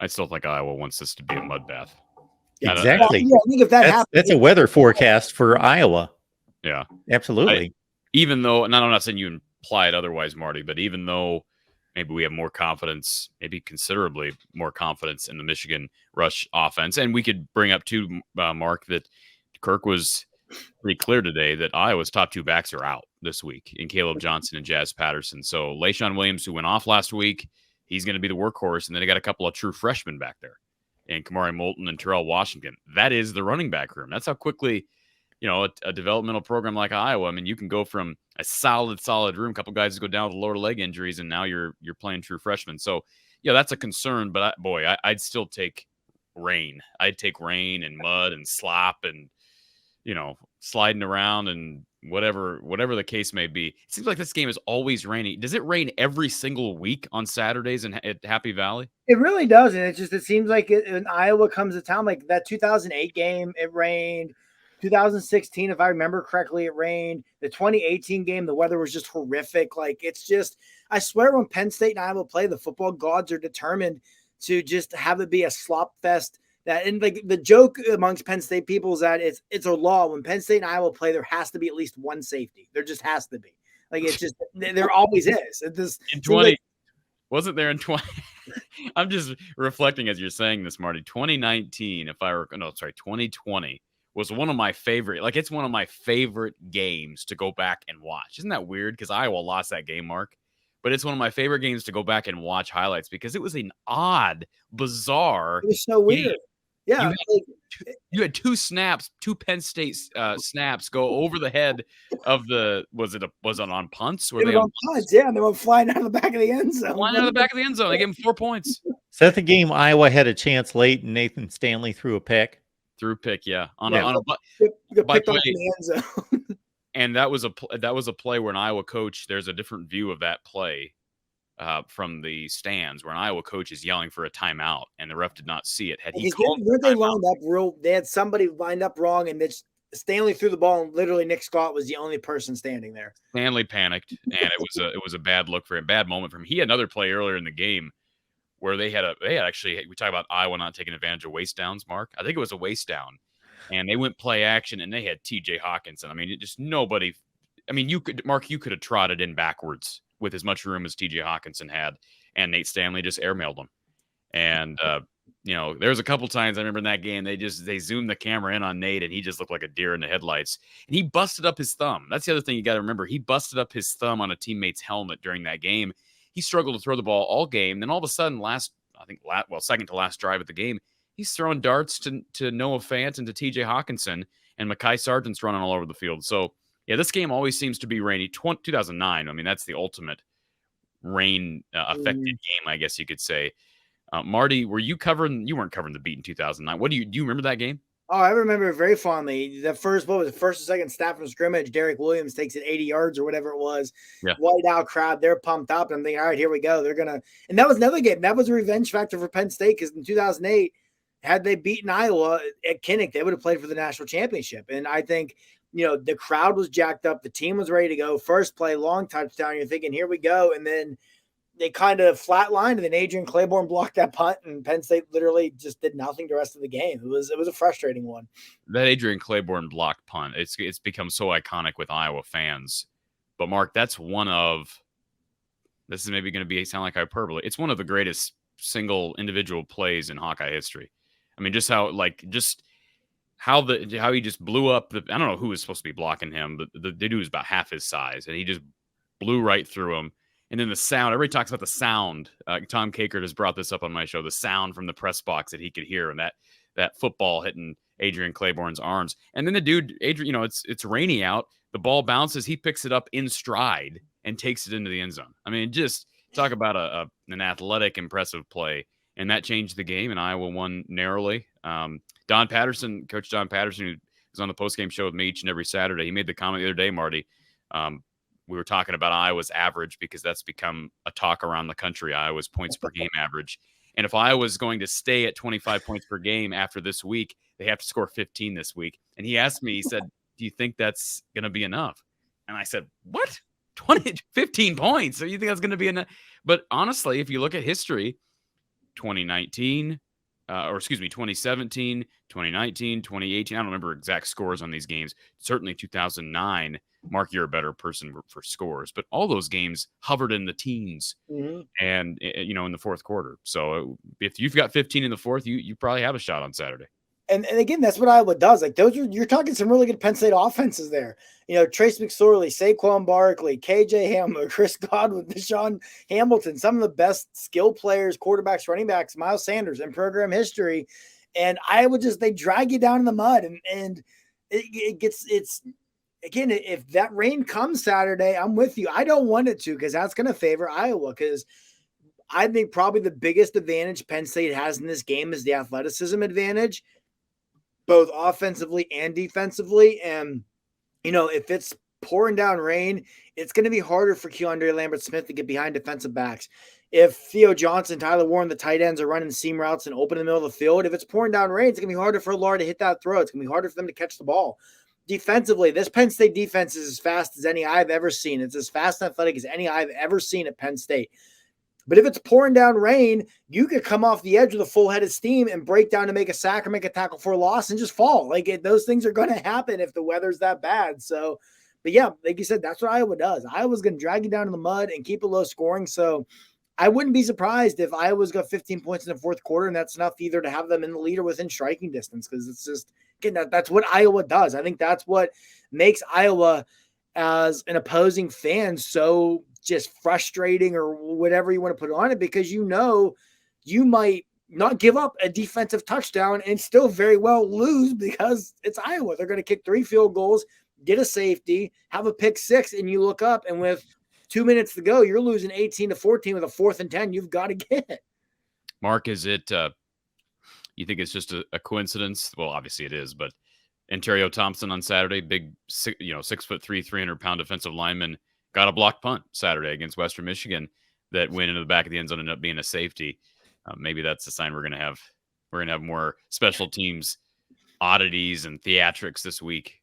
I still think Iowa wants this to be a mud bath. Exactly. Yeah, I think if that happens, that's a weather forecast for Iowa. Yeah, absolutely. Even though, and I'm not saying you imply it otherwise, Marty, but even though maybe we have more confidence, maybe considerably more confidence in the Michigan rush offense, and we could bring up too, Mark, that Kirk was pretty clear today that Iowa's top 2 backs are out this week in Caleb Johnson and Jazz Patterson. So LaShawn Williams, who went off last week, he's going to be the workhorse, and then they got a couple of true freshmen back there, and Kamari Moulton and Terrell Washington. That is the running back room. That's how quickly, a developmental program like Iowa, I mean, you can go from a solid room, a couple guys go down with lower leg injuries, and now you're playing true freshmen. So, yeah, that's a concern. But I'd still take rain. I'd take rain and mud and slop and sliding around and whatever the case may be. It seems like this game is always rainy. Does it rain every single week on Saturdays at Happy Valley? It really does, and it seems like when Iowa comes to town, like that 2008 game, it rained. 2016, if I remember correctly, it rained. The 2018 game, the weather was just horrific. Like, it's just, I swear when Penn State and Iowa play, the football gods are determined to just have it be a slop fest. And like the joke amongst Penn State people is that it's a law. When Penn State and Iowa play, there has to be at least one safety. There just has to be. Like, it's just, there always is. In 20, wasn't there in 20? I'm just reflecting as you're saying this, Marty. 2019, 2020 was one of my favorite. Like, it's one of my favorite games to go back and watch. Isn't that weird? Because Iowa lost that game, Mark. But it's one of my favorite games to go back and watch highlights because it was an odd, bizarre. It was so weird. Game. Yeah. You had 2 snaps, 2 Penn State snaps go over the head of was it on punts? They were on punts, yeah. They were flying out of the back of the end zone. Flying out of the back of the end zone. They gave them 4 points. Is that the game Iowa had a chance late and Nathan Stanley threw a pick? Yeah. On the end zone. And that was a play where an Iowa coach, there's a different view of that play from the stands where an Iowa coach is yelling for a timeout and the ref did not see it. They had somebody lined up wrong and Stanley threw the ball and literally Nick Scott was the only person standing there. Stanley panicked and it was a bad look for him, bad moment for him. He had another play earlier in the game where we talk about Iowa not taking advantage of waste downs, Mark. I think it was a waste down. And they went play action, and they had T.J. Hawkinson. I mean, nobody. I mean, you could have trotted in backwards with as much room as T.J. Hawkinson had, and Nate Stanley just airmailed him. And there was a couple times I remember in that game they zoomed the camera in on Nate, and he just looked like a deer in the headlights. And he busted up his thumb. That's the other thing you got to remember. He busted up his thumb on a teammate's helmet during that game. He struggled to throw the ball all game. Then all of a sudden, second to last drive of the game, he's throwing darts to Noah Fant and to T.J. Hawkinson, and Mekhi Sargent's running all over the field. So, yeah, this game always seems to be rainy. 2009, I mean, that's the ultimate rain-affected game, I guess you could say. Marty, you weren't covering the beat in 2009. Do you remember that game? Oh, I remember it very fondly. The first or second snap from scrimmage, Derek Williams takes it 80 yards or whatever it was. Yeah. White out crowd, they're pumped up. And I'm thinking, all right, here we go. And that was another game. That was a revenge factor for Penn State because in 2008, had they beaten Iowa at Kinnick, they would have played for the national championship. And I think, the crowd was jacked up. The team was ready to go. First play, long touchdown. You're thinking, here we go. And then they kind of flatlined, and then Adrian Claiborne blocked that punt, and Penn State literally just did nothing the rest of the game. It was a frustrating one. That Adrian Claiborne blocked punt, it's become so iconic with Iowa fans. But Mark, this is maybe going to sound like hyperbole. It's one of the greatest single individual plays in Hawkeye history. I mean, how he just blew up. I don't know who was supposed to be blocking him, but the dude was about half his size, and he just blew right through him. And then the sound, everybody talks about the sound. Tom Kakert has brought this up on my show, the sound from the press box that he could hear, and that football hitting Adrian Claiborne's arms. And then the dude, Adrian, it's rainy out. The ball bounces. He picks it up in stride and takes it into the end zone. I mean, just talk about an athletic, impressive play. And that changed the game, and Iowa won narrowly. Coach Don Patterson, who is on the postgame show with me each and every Saturday, he made the comment the other day, Marty. We were talking about Iowa's average because that's become a talk around the country, Iowa's points per game average. And if Iowa's going to stay at 25 points per game after this week, they have to score 15 this week. And he asked me, he said, do you think that's going to be enough? And I said, what? 15 points? So you think that's going to be enough? But honestly, if you look at history, 2019, or excuse me, 2017, 2019, 2018. I don't remember exact scores on these games. Certainly 2009. Mark, you're a better person for scores, but all those games hovered in the teens. Mm-hmm. And in the fourth quarter. So if you've got 15 in the fourth, you probably have a shot on Saturday. And again, that's what Iowa does. Like you're talking some really good Penn State offenses there. Trace McSorley, Saquon Barkley, KJ Hamler, Chris Godwin, Deshaun Hamilton, some of the best skill players, quarterbacks, running backs, Miles Sanders in program history. And Iowa they drag you down in the mud, and it's again, if that rain comes Saturday, I'm with you. I don't want it to, because that's going to favor Iowa, because I think probably the biggest advantage Penn State has in this game is the athleticism advantage, both offensively and defensively. And, if it's pouring down rain, it's going to be harder for Keandre Lambert-Smith to get behind defensive backs. If Theo Johnson, Tyler Warren, the tight ends are running seam routes and open in the middle of the field, if it's pouring down rain, it's going to be harder for Lahr to hit that throw. It's going to be harder for them to catch the ball. Defensively, this Penn State defense is as fast as any I've ever seen. It's as fast and athletic as any I've ever seen at Penn State. But if it's pouring down rain, you could come off the edge with a full head of steam and break down to make a sack or make a tackle for a loss and just fall. Those things are going to happen if the weather's that bad. So, but yeah, like you said, that's what Iowa does. Iowa's going to drag you down in the mud and keep it low scoring. So I wouldn't be surprised if Iowa's got 15 points in the fourth quarter, and that's enough either to have them in the lead or within striking distance, because it's just, again, that's what Iowa does. I think that's what makes Iowa as an opposing fan so just frustrating, or whatever you want to put on it, because you might not give up a defensive touchdown and still very well lose, because it's Iowa. They're going to kick 3 field goals, get a safety, have a pick 6, and you look up, and with 2 minutes to go, you're losing 18-14 with a 4th and 10. You've got to get it. Mark, is it you think it's just a coincidence? Well, obviously it is, but Ontario Thompson on Saturday, big 6'3", 300-pound defensive lineman, got a blocked punt Saturday against Western Michigan that went into the back of the end zone and ended up being a safety. Maybe that's a sign we're going to have more special teams oddities and theatrics this week.